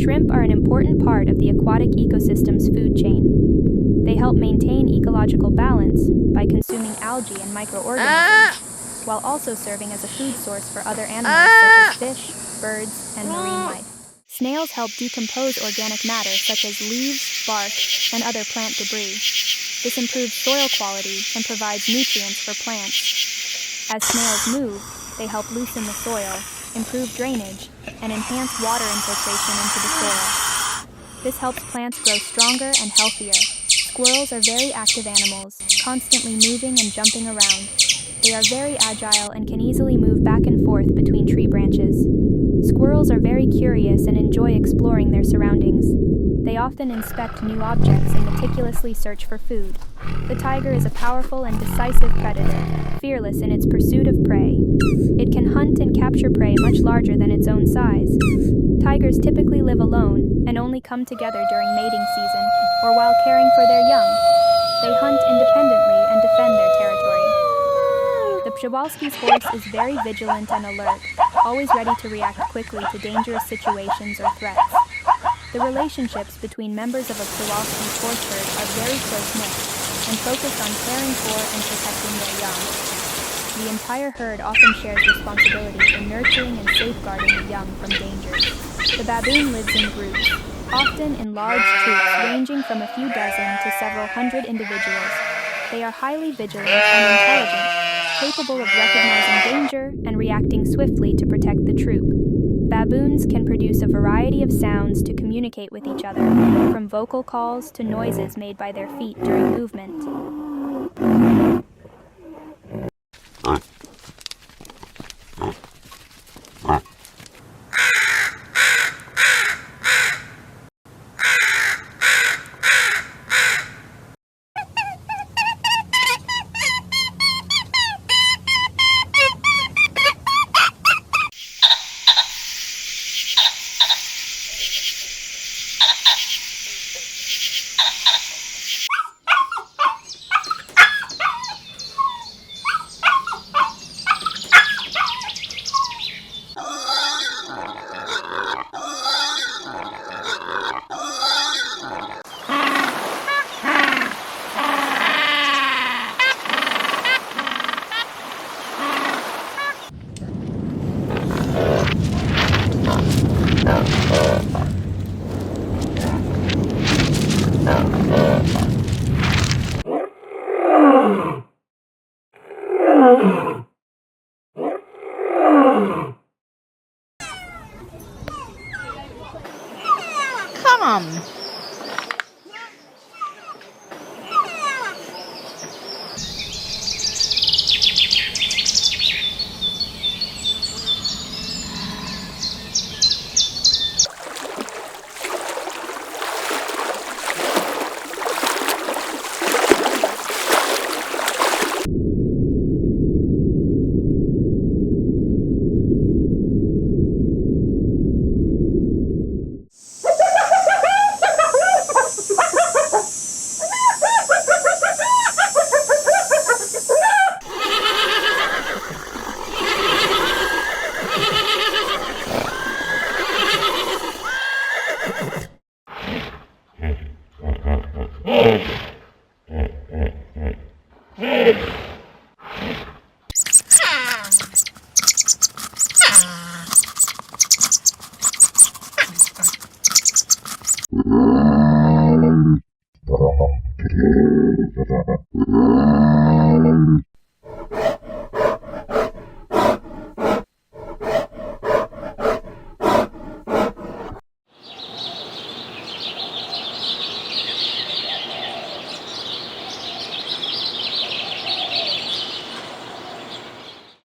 Shrimp are an important part of the aquatic ecosystem's food chain. They help maintain ecological balance by consuming algae and microorganisms, while also serving as a food source for other animals such as fish, birds, and marine life. Snails help decompose organic matter such as leaves, bark, and other plant debris. This improves soil quality and provides nutrients for plants. As snails move, they help loosen the soil, improve drainage, and enhance water infiltration into the soil. This helps plants grow stronger and healthier. Squirrels are very active animals, constantly moving and jumping around. They are very agile and can easily move back and forth between tree branches. Squirrels are very curious and enjoy exploring their surroundings. They often inspect new objects and meticulously search for food. The tiger is a powerful and decisive predator, fearless in its pursuit of prey. It can hunt and capture prey much larger than its own size. Tigers typically live alone and only come together during mating season or while caring for their young. They hunt independently and defend their territory. The Przewalski's horse is very vigilant and alert, always ready to react quickly to dangerous situations or threats. The relationships between members of a Przewalski's horse herd are very close-knit and focus on caring for and protecting their young. The entire herd often shares responsibility in nurturing and safeguarding the young from dangers. The baboon lives in groups, often in large troops ranging from a few dozen to several hundred individuals. They are highly vigilant and intelligent, capable of recognizing danger and reacting swiftly to protect the troop. Baboons can produce a variety of sounds to communicate with each other, from vocal calls to noises made by their feet during movement. Come.